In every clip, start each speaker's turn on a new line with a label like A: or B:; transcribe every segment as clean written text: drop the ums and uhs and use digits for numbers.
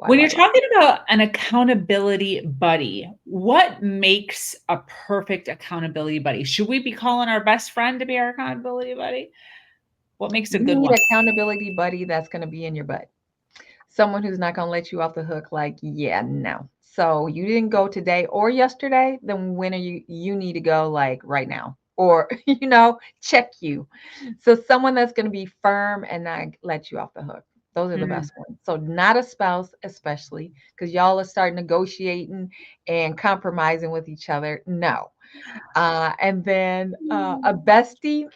A: When you're talking about an accountability buddy, what makes a perfect accountability buddy? Should we be calling our best friend to be our accountability buddy? What makes a
B: You
A: good
B: need
A: one?
B: an accountability buddy that's going to be in your butt. Someone who's not going to let you off the hook like, yeah, no. So you didn't go today or yesterday, then when are you need to go like right now or, check you. So someone that's going to be firm and not let you off the hook. Those are the
A: Mm,
B: best ones. So not a spouse, especially because y'all are start negotiating and compromising with each other. No. And then a bestie,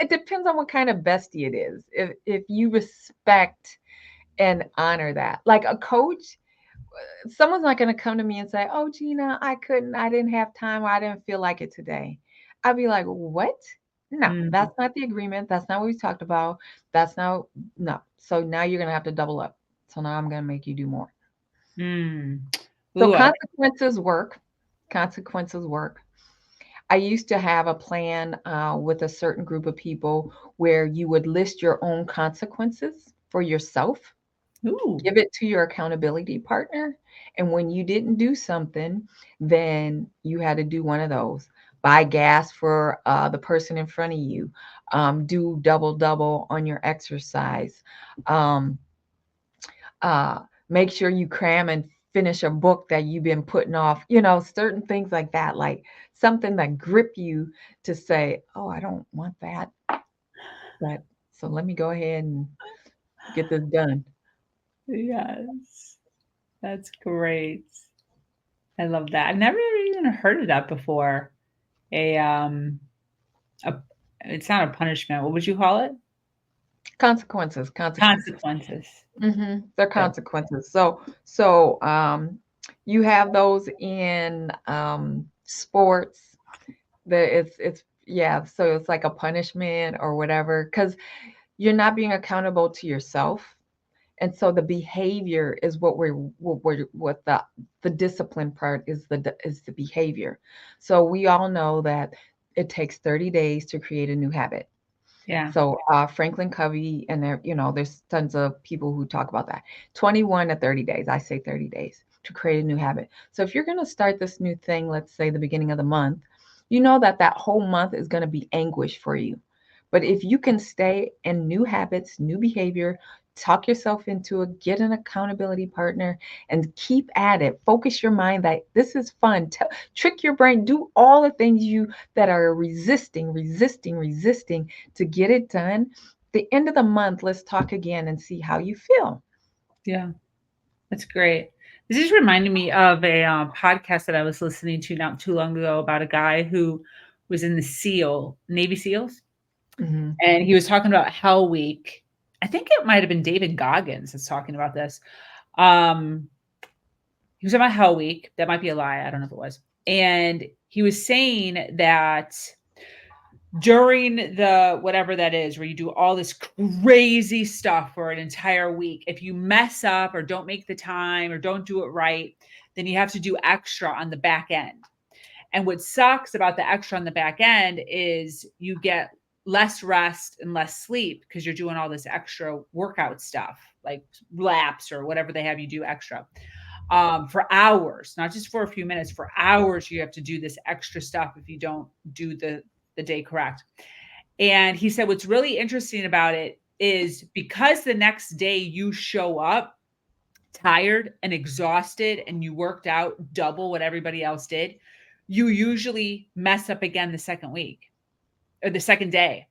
B: it depends on what kind of bestie it is. If you respect and honor that, like a coach, someone's not going to come to me and say, "Oh, Gina, I didn't have time, or I didn't feel like it today." I'd be like, "What? No,
A: mm,
B: that's not the agreement. That's not what we talked about. That's not no. So now you're going to have to double up. So now I'm going to make you do more."
A: mm.
B: So
A: Ooh,
B: consequences work. Consequences work. I used to have a plan with a certain group of people where you would list your own consequences for yourself,
A: ooh,
B: give it to your accountability partner, and when you didn't do something, then you had to do one of those. Buy gas for the person in front of you, do double double on your exercise, um, uh, make sure you cram and finish a book that you've been putting off, certain things like that, like something that grip you to say, oh, I don't want that, but so let me go ahead and get this done.
A: yes, that's great. I love that. I've never even heard of that before. A a it's not a punishment. What would you call it?
B: Consequences, consequences.
A: Consequences.
B: They're
A: Yeah.
B: consequences. So you have those in sports. It's yeah. So it's like a punishment or whatever, because you're not being accountable to yourself, and so the behavior is what the discipline part is the behavior. So we all know that it takes 30 days to create a new habit.
A: Yeah.
B: So Franklin Covey, and there, there's tons of people who talk about that. 21 to 30 days. I say 30 days to create a new habit. So if you're going to start this new thing, let's say the beginning of the month, you know that that whole month is going to be anguish for you. But if you can stay in new habits, new behavior, talk yourself into it, get an accountability partner, and keep at it. Focus your mind that this is fun. Trick your brain. Do all the things you that are resisting to get it done. The end of the month, let's talk again and see how you feel.
A: Yeah. That's great. This is reminding me of a podcast that I was listening to not too long ago about a guy who was in the Navy SEALs,
B: Hmm.
A: and he was talking about Hell Week. I think it might have been David Goggins that's talking about this. Um, he was talking about Hell Week. That might be a lie. I don't know if it was. And he was saying that during the whatever that is, where you do all this crazy stuff for an entire week, if you mess up or don't make the time or don't do it right, then you have to do extra on the back end. And what sucks about the extra on the back end is you get less rest and less sleep because you're doing all this extra workout stuff, like laps or whatever they have you do extra, for hours, not just for a few minutes, for hours. You have to do this extra stuff if you don't do the day correct. And he said what's really interesting about it is because the next day you show up tired and exhausted and you worked out double what everybody else did, you usually mess up again the second week or the second day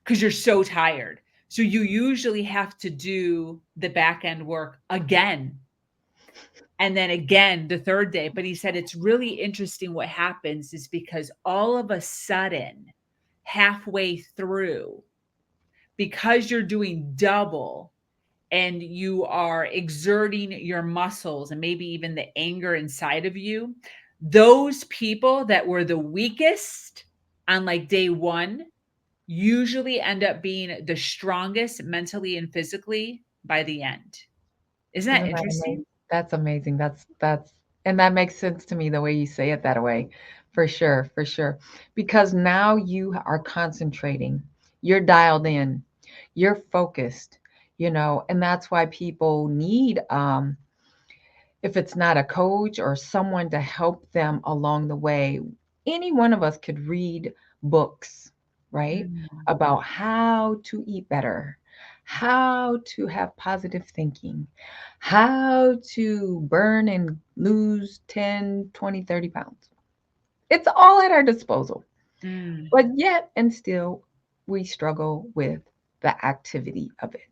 A: because you're so tired. So you usually have to do the back end work again and then again the third day. But he said it's really interesting what happens is because all of a sudden, halfway through, because you're doing double and you are exerting your muscles and maybe even the anger inside of you, those people that were the weakest on like day one usually end up being the strongest mentally and physically by the end. Isn't that
B: Isn't that amazing?
A: interesting?
B: That's amazing. And that makes sense to me the way you say it that way. For sure, for sure. Because now you are concentrating. You're dialed in. You're focused, and that's why people need if it's not a coach or someone to help them along the way, any one of us could read books, right?
A: Mm,
B: About how to eat better, how to have positive thinking, how to burn and lose 10, 20, 30 pounds. It's all at our disposal.
A: mm,
B: But yet and still, we struggle with the activity of it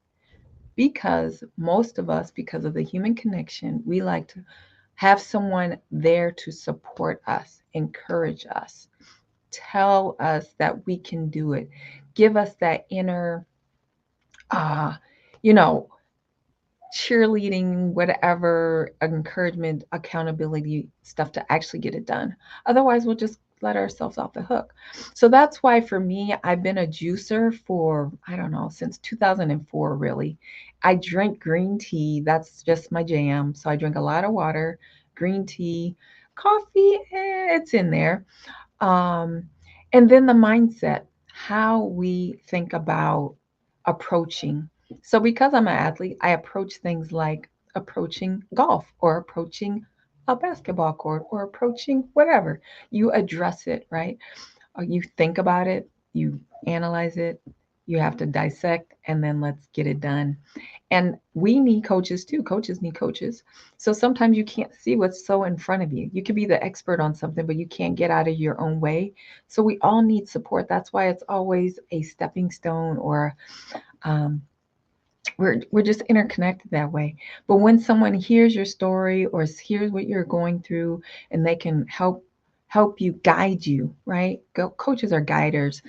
B: because most of us, because of the human connection, we like to have someone there to support us, encourage us, tell us that we can do it, give us that inner, uh, you know, cheerleading, whatever, encouragement, accountability stuff to actually get it done. Otherwise, we'll just let ourselves off the hook. So that's why for me, I've been a juicer for, I don't know, since 2004, really. I drink green tea. That's just my jam. So I drink a lot of water, green tea, coffee, it's in there. Um, and then the mindset, how we think about approaching. So, because I'm an athlete, I approach things like approaching golf or approaching a basketball court or approaching whatever. You address it, right? Or you think about it, you analyze it, you have to dissect, and then let's get it done. And we need coaches too. Coaches need coaches. So sometimes you can't see what's so in front of you. You could be the expert on something, but you can't get out of your own way. So we all need support. That's why it's always a stepping stone, or um, we're just interconnected that way. But when someone hears your story or hears what you're going through, and they can help you, guide you, right? Coaches are guiders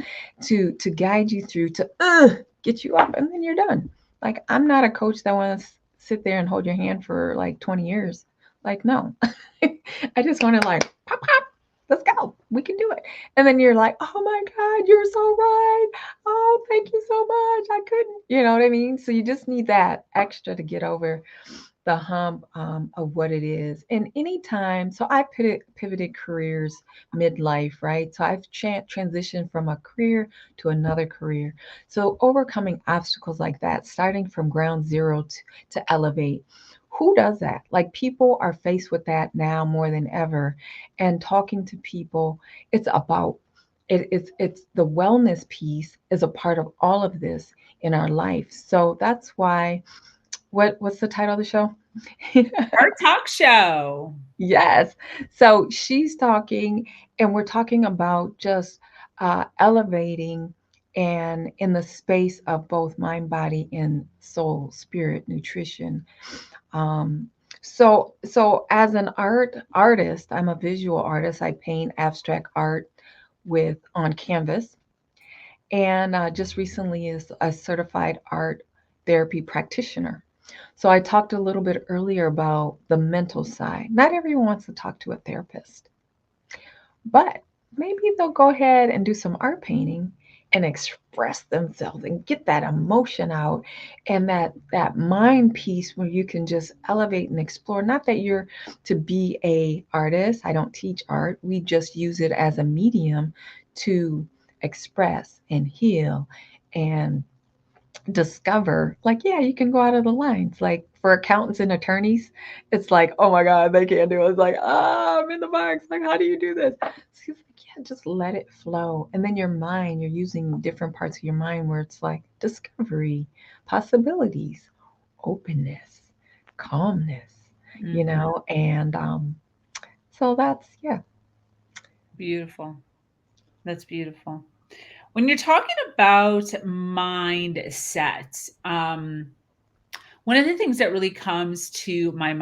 B: to guide you through, to get you up, and then you're done. Like, I'm not a coach that wants to sit there and hold your hand for like 20 years. Like, no. I just want to, like, pop pop, let's go, we can do it. And then you're like, oh my God, you're so right. Oh, thank you so much. I couldn't, you know what I mean? So you just need that extra to get over the hump, of what it is. And anytime, so I pivoted careers midlife, right? So I've transitioned from a career to another career. So overcoming obstacles like that, starting from ground zero to elevate. Who does that? Like, people are faced with that now more than ever. And talking to people, it's about it's the wellness piece is a part of all of this in our life. So that's why, what's the title of the show?
A: our talk show.
B: Yes. So she's talking, and we're talking about just elevating, and in the space of both mind, body, and soul, spirit, nutrition. Um, so as an artist, I'm a visual artist. I paint abstract art with on canvas, and just recently is a certified art therapy practitioner. So I talked a little bit earlier about the mental side. Not everyone wants to talk to a therapist, but maybe they'll go ahead and do some art painting and express themselves and get that emotion out, and that mind piece where you can just elevate and explore. Not that you're to be a artist. I don't teach art. We just use it as a medium to express and heal and discover, like, yeah, you can go out of the lines. Like, for accountants and attorneys, it's like, oh my God, they can't do it. It's like, I'm in the box. Like, how do you do this? So he's like, yeah, just let it flow. And then your mind, you're using different parts of your mind where it's like discovery, possibilities, openness, calmness,
A: Mhm.
B: and so that's, yeah.
A: Beautiful. That's beautiful. When you're talking about mindset, one of the things that really comes to my